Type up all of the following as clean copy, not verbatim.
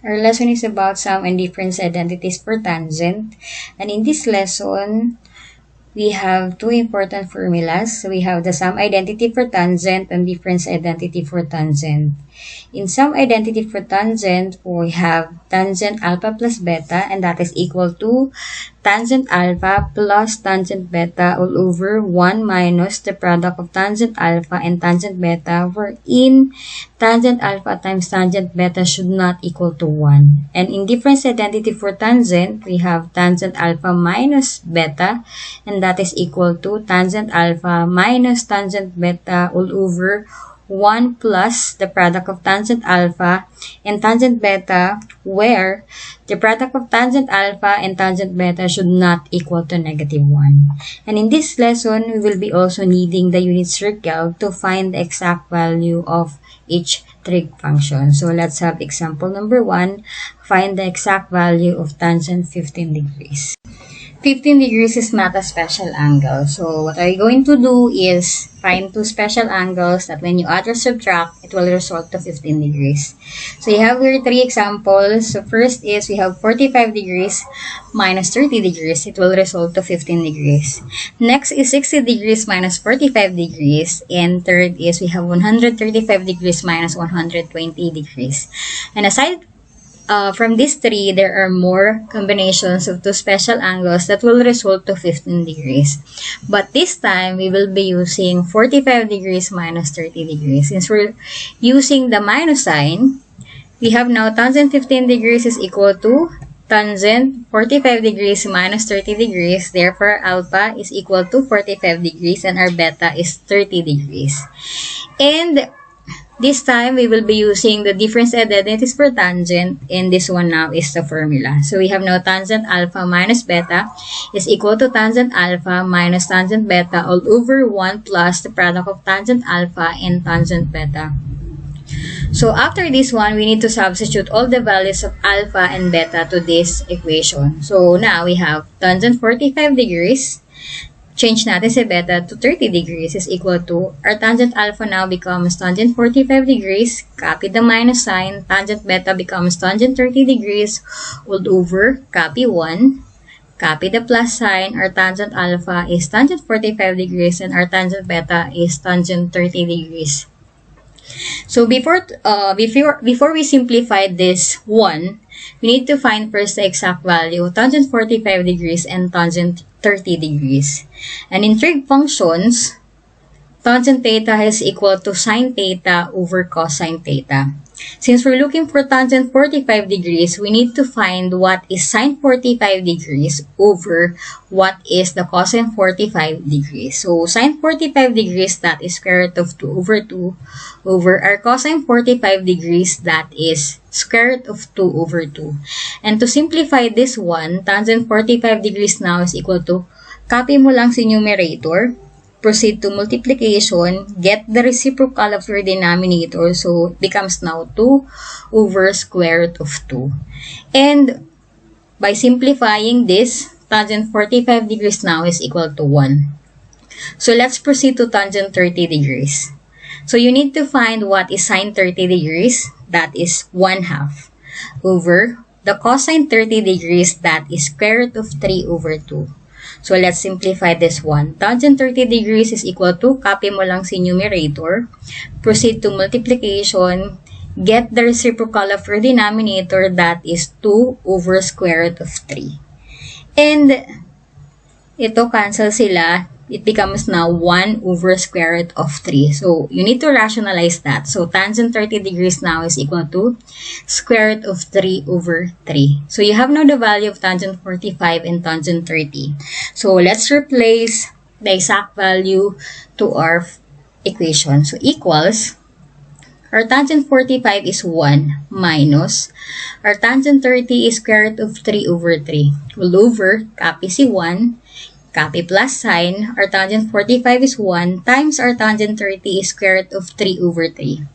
Our lesson is about sum and difference identities for tangent. And in this lesson, we have two important formulas. So we have the sum identity for tangent and difference identity for tangent. In sum identity for tangent, we have tangent alpha plus beta, and that is equal to tangent alpha plus tangent beta all over 1 minus the product of tangent alpha and tangent beta, wherein tangent alpha times tangent beta should not equal to 1. And in difference identity for tangent, we have tangent alpha minus beta, and that is equal to tangent alpha minus tangent beta all over 1 plus the product of tangent alpha and tangent beta, where the product of tangent alpha and tangent beta should not equal to -1. And in this lesson, we will be also needing the unit circle to find the exact value of each trig function. So let's have example number 1. Find the exact value of tangent 15 degrees. 15 degrees is not a special angle. So what are you going to do is find two special angles that when you add or subtract, it will result to 15 degrees. So you have here three examples. So first is we have 45 degrees minus 30 degrees. It will result to 15 degrees. Next is 60 degrees minus 45 degrees. And third is we have 135 degrees minus 120 degrees. And aside from these three, there are more combinations of two special angles that will result to 15 degrees. But this time, we will be using 45 degrees minus 30 degrees. Since we're using the minus sign, we have now tangent 15 degrees is equal to tangent 45 degrees minus 30 degrees. Therefore, alpha is equal to 45 degrees and our beta is 30 degrees. And this time, we will be using the difference identities for tangent, and this one now is the formula. So we have now tangent alpha minus beta is equal to tangent alpha minus tangent beta all over 1 plus the product of tangent alpha and tangent beta. So after this one, we need to substitute all the values of alpha and beta to this equation. So now we have tangent 45 degrees. Change natin si beta to 30 degrees is equal to, our tangent alpha now becomes tangent 45 degrees, copy the minus sign, tangent beta becomes tangent 30 degrees, all over, copy 1, copy the plus sign, our tangent alpha is tangent 45 degrees, and our tangent beta is tangent 30 degrees. So before we simplify this one, we need to find first the exact value of tangent 45 degrees and tangent 30 degrees. And in trig functions, tangent theta is equal to sine theta over cosine theta. Since we're looking for tangent 45 degrees, we need to find what is sine 45 degrees over what is the cosine 45 degrees. So sine 45 degrees, that is square root of 2 over 2 over our cosine 45 degrees, that is square root of 2 over 2. And to simplify this one, tangent 45 degrees now is equal to, copy mo lang si numerator, proceed to multiplication, get the reciprocal of your denominator, so it becomes now 2 over square root of 2. And by simplifying this, tangent 45 degrees now is equal to 1. So let's proceed to tangent 30 degrees. So you need to find what is sine 30 degrees, that is 1/2, over the cosine 30 degrees, that is square root of 3 over 2. So let's simplify this one. Tangent 30 degrees is equal to, copy mo lang si numerator, proceed to multiplication, get the reciprocal of your denominator, that is 2 over square root of 3. And ito cancel sila, it becomes now 1 over square root of 3. So you need to rationalize that. So tangent 30 degrees now is equal to square root of 3 over 3. So you have now the value of tangent 45 and tangent 30. So let's replace the exact value to our equation. So equals, our tangent 45 is 1 minus, our tangent 30 is square root of 3 over 3. All over, copy si 1, copy plus sign, our tangent 45 is 1 times our tangent 30 is square root of 3 over 3.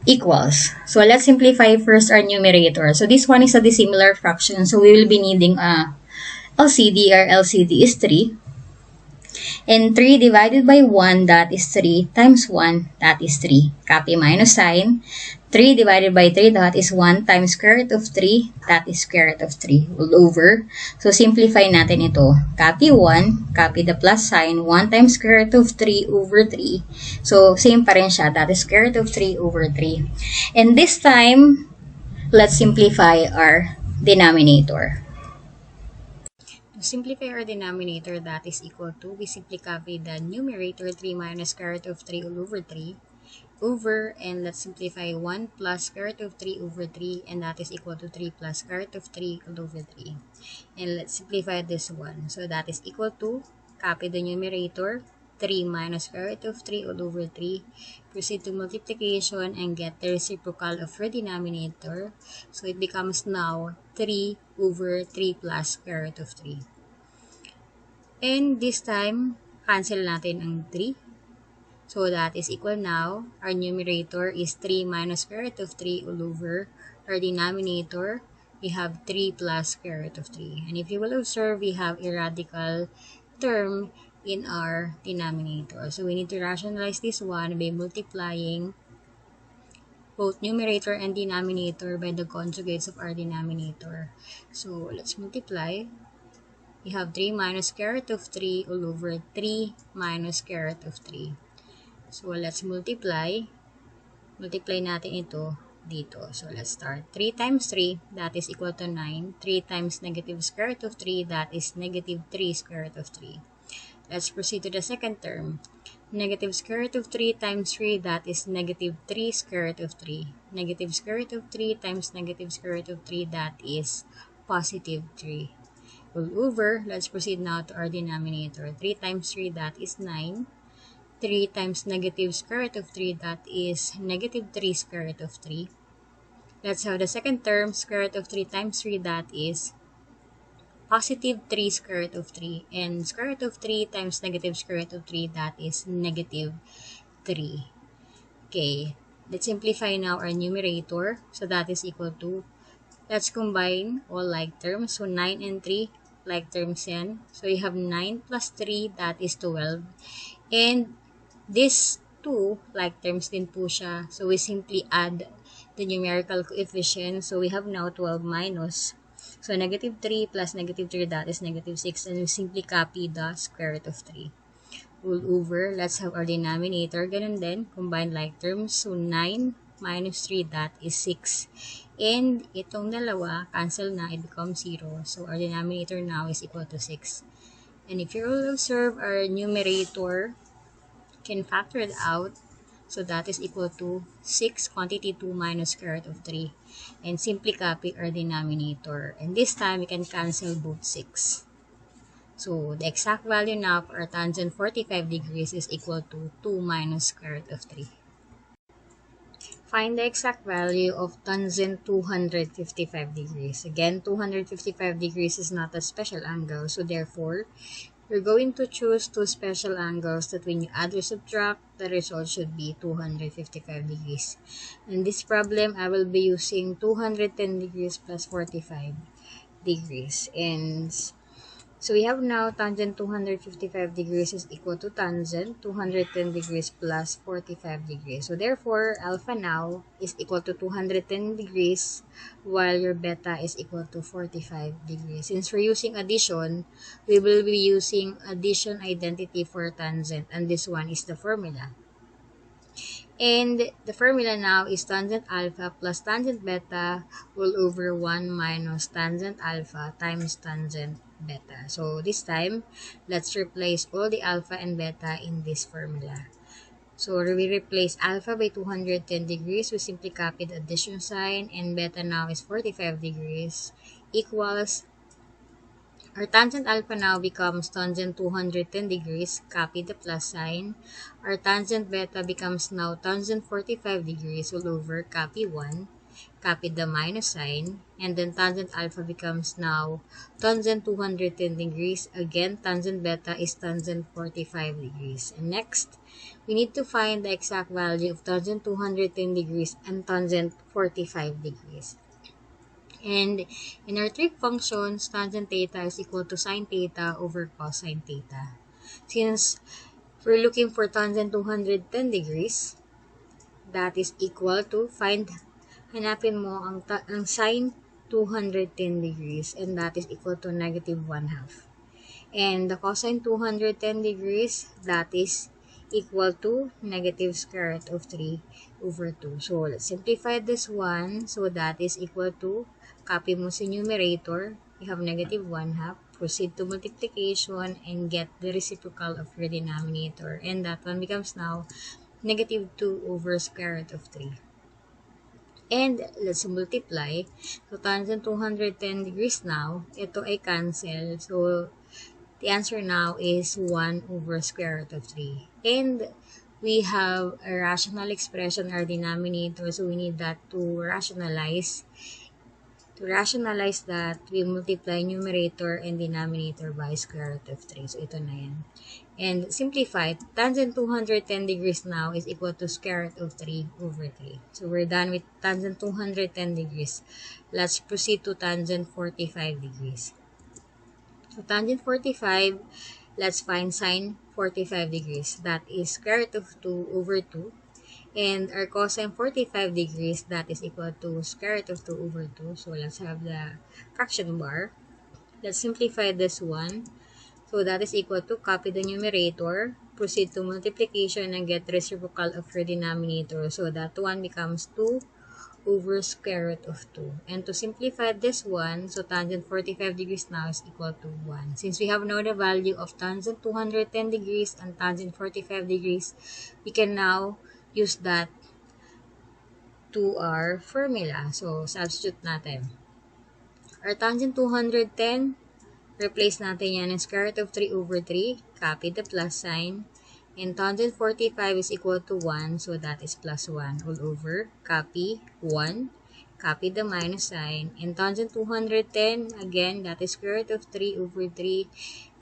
Equals. So let's simplify first our numerator. So this one is a dissimilar fraction, so we will be needing a LCD. Our LCD is 3. And 3 divided by 1, that is 3, times 1, that is 3. Copy minus sign. 3 divided by 3, that is 1 times square root of 3, that is square root of 3, all over. So, simplify natin ito. Copy 1, copy the plus sign, 1 times square root of 3 over 3. So, same pa rin siya, that is square root of 3 over 3. And this time, let's simplify our denominator. To simplify our denominator, that is equal to, we simply copy the numerator 3 minus square root of 3 all over 3, over, and let's simplify 1 plus square root of 3 over 3, and that is equal to 3 plus square root of 3 all over 3. And let's simplify this one. So that is equal to, copy the numerator, 3 minus square root of 3 all over 3. Proceed to multiplication and get the reciprocal of your denominator. So it becomes now 3 over 3 plus square root of 3. And this time, cancel natin ang 3. So that is equal now, our numerator is 3 minus square root of 3 all over our denominator. We have 3 plus square root of 3. And if you will observe, we have a radical term in our denominator. So we need to rationalize this one by multiplying both numerator and denominator by the conjugates of our denominator. So let's multiply. We have 3 minus square root of 3 all over 3 minus square root of 3. So, let's multiply. Multiply natin ito dito. So, let's start. 3 times 3, that is equal to 9. 3 times negative square root of 3, that is negative 3 square root of 3. Let's proceed to the second term. Negative square root of 3 times 3, that is negative 3 square root of 3. Negative square root of 3 times negative square root of 3, that is positive 3. All over, let's proceed now to our denominator. 3 times 3, that is 9. 3 times negative square root of 3, that is negative 3 square root of 3. Let's have the second term, square root of 3 times 3, that is positive 3 square root of 3. And square root of 3 times negative square root of 3, that is negative 3. Okay, let's simplify now our numerator. So that is equal to, let's combine all like terms. So 9 and 3, like terms yan. So you have 9 plus 3, that is 12. And this 2, like terms din po siya. So, we simply add the numerical coefficient. So, we have now 12 minus. So, negative 3 plus negative 3, that is negative 6. And we simply copy the square root of 3. All over, let's have our denominator. Ganun din, combine like terms. So, 9 minus 3, that is 6. And itong dalawa, cancel na, it becomes 0. So, our denominator now is equal to 6. And if you will observe our numerator, can factor it out. So that is equal to 6 quantity 2 minus square root of 3. And simply copy our denominator. And this time, we can cancel both 6. So the exact value now for our tangent 45 degrees is equal to 2 minus square root of 3. Find the exact value of tangent 255 degrees. Again, 255 degrees is not a special angle. So therefore, we're going to choose two special angles that when you add or subtract, the result should be 255 degrees. In this problem, I will be using 210 degrees plus 45 degrees. And so we have now tangent 255 degrees is equal to tangent 210 degrees plus 45 degrees. So therefore, alpha now is equal to 210 degrees while your beta is equal to 45 degrees. Since we're using addition, we will be using addition identity for tangent, and this one is the formula. And the formula now is tangent alpha plus tangent beta all over 1 minus tangent alpha times tangent beta. So this time, let's replace all the alpha and beta in this formula. So we replace alpha by 210 degrees. We simply copy the addition sign, and beta now is 45 degrees equals, our tangent alpha now becomes tangent 210 degrees, copy the plus sign. Our tangent beta becomes now tangent 45 degrees all over, copy 1, copy the minus sign, and then tangent alpha becomes now tangent 210 degrees. Again, tangent beta is tangent 45 degrees. And next, we need to find the exact value of tangent 210 degrees and tangent 45 degrees. And in our trig functions, tangent theta is equal to sine theta over cosine theta. Since we're looking for tangent 210 degrees, that is equal to, hanapin mo ang sine 210 degrees, and that is equal to negative 1/2. And the cosine 210 degrees, that is equal to negative square root of 3 over 2. So, let's simplify this one. So, that is equal to, copy mo sa numerator, you have negative 1/2. Proceed to multiplication and get the reciprocal of your denominator. And that one becomes now negative 2 over square root of 3. And let's multiply. So, tangent 210 degrees now, ito ay cancel. So, the answer now is 1 over square root of 3. And we have a rational expression, our denominator, so we need that to rationalize. To rationalize that, we multiply numerator and denominator by square root of 3. So, ito na yan. And simplified, tangent 210 degrees now is equal to square root of 3 over 3. So, we're done with tangent 210 degrees. Let's proceed to tangent 45 degrees. So, tangent 45, let's find sine 45 degrees. That is square root of 2 over 2. And our cosine 45 degrees, that is equal to square root of 2 over 2. So, let's have the fraction bar. Let's simplify this one. So, that is equal to, copy the numerator, proceed to multiplication, and get reciprocal of your denominator. So, that one becomes 2 over square root of 2. And to simplify this one, so tangent 45 degrees now is equal to 1. Since we have now the value of tangent 210 degrees and tangent 45 degrees, we can now use that to our formula. So, substitute natin. Our tangent 210, replace natin yan in square root of 3 over 3. Copy the plus sign. And tangent 45 is equal to 1. So, that is plus 1 all over. Copy 1. Copy the minus sign. And tangent 210, again, that is square root of 3 over 3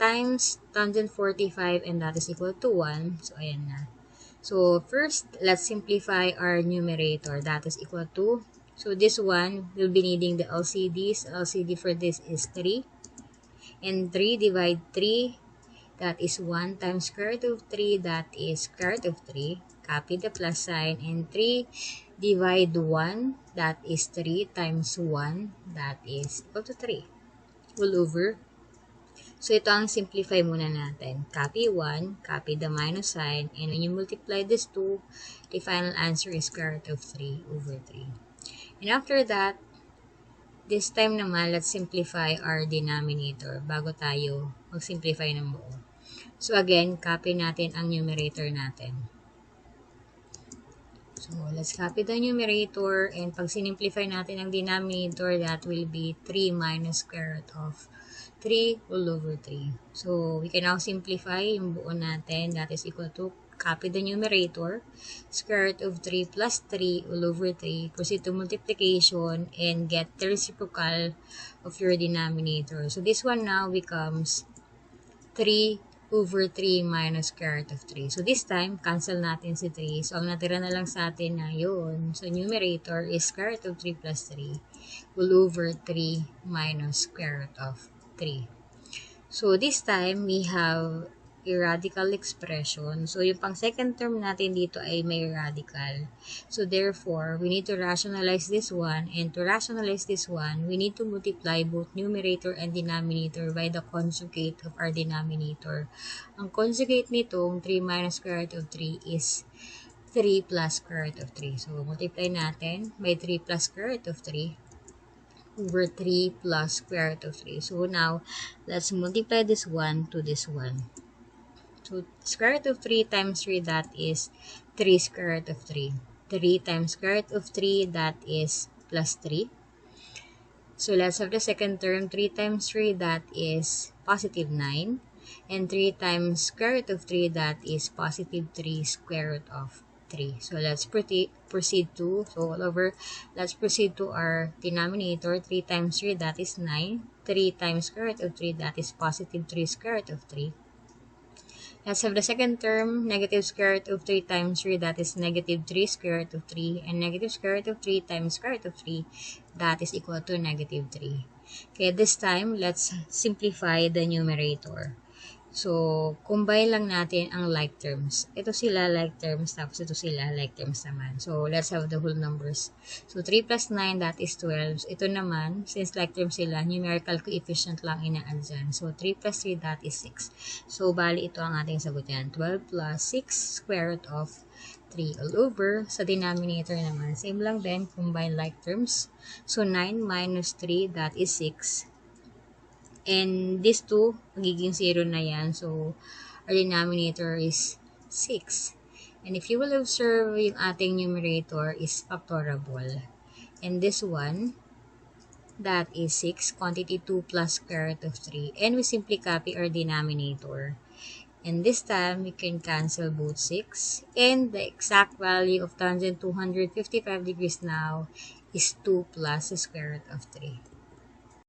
times tangent 45. And that is equal to 1. So, ayan na. So, first, let's simplify our numerator. That is equal to, so this one, we'll be needing the LCDs. LCD for this is 3. And 3 divide 3, that is 1 times square root of 3, that is square root of 3. Copy the plus sign. And 3 divide 1, that is 3 times 1, that is equal to 3. All over. So, ito ang simplify muna natin. Copy 1, copy the minus sign, and when you multiply this 2, the final answer is square root of 3 over 3. And after that, this time naman, let's simplify our denominator bago tayo mag-simplify ng buo. So, again, copy natin ang numerator natin. So, let's copy the numerator, and pag sinimplify natin ang denominator, that will be 3 minus square root of 3 all over 3. So, we can now simplify yung buo natin. That is equal to, copy the numerator, square root of 3 plus 3 all over 3. Proceed to multiplication and get the reciprocal of your denominator. So, this one now becomes 3 over 3 minus square root of 3. So, this time, cancel natin si 3. So, ang natira na lang sa atin na yun. So, numerator is square root of 3 plus 3 all over 3 minus square root of 3. So, this time, we have a radical expression. So, yung pang second term natin dito ay may radical. So, therefore, we need to rationalize this one. And to rationalize this one, we need to multiply both numerator and denominator by the conjugate of our denominator. Ang conjugate nitong 3 minus square root of 3 is 3 plus square root of 3. So, multiply natin by 3 plus square root of 3 over 3 plus square root of 3. So, now, let's multiply this one to this one. So, square root of 3 times 3, that is 3 square root of 3. 3 times square root of 3, that is plus 3. So, let's have the second term. 3 times 3, that is positive 9. And 3 times square root of 3, that is positive 3 square root of 3. So, let's proceed to, so all over, let's proceed to our denominator. 3 times 3, that is 9. 3 times square root of 3, that is positive 3 square root of 3. Let's have the second term, negative square root of 3 times 3, that is negative 3 square root of 3. And negative square root of 3 times square root of 3, that is equal to negative 3. Okay, this time, let's simplify the numerator. So, combine lang natin ang like terms. Ito sila like terms, tapos ito sila like terms naman. So, let's have the whole numbers. So, 3 plus 9, that is 12. Ito naman, since like terms sila, numerical coefficient lang ina-add dyan. So, 3 plus 3, that is 6. So, bali ito ang ating sagot yan. 12 plus 6 square root of 3 all over. Sa denominator naman, same lang din, combine like terms. So, 9 minus 3, that is 6. And these two, magiging 0 na yan. So, our denominator is 6. And if you will observe, yung ating numerator is factorable. And this one, that is 6, quantity 2 plus square root of 3. And we simply copy our denominator. And this time, we can cancel both 6. And the exact value of tangent 255 degrees now is 2 plus the square root of 3.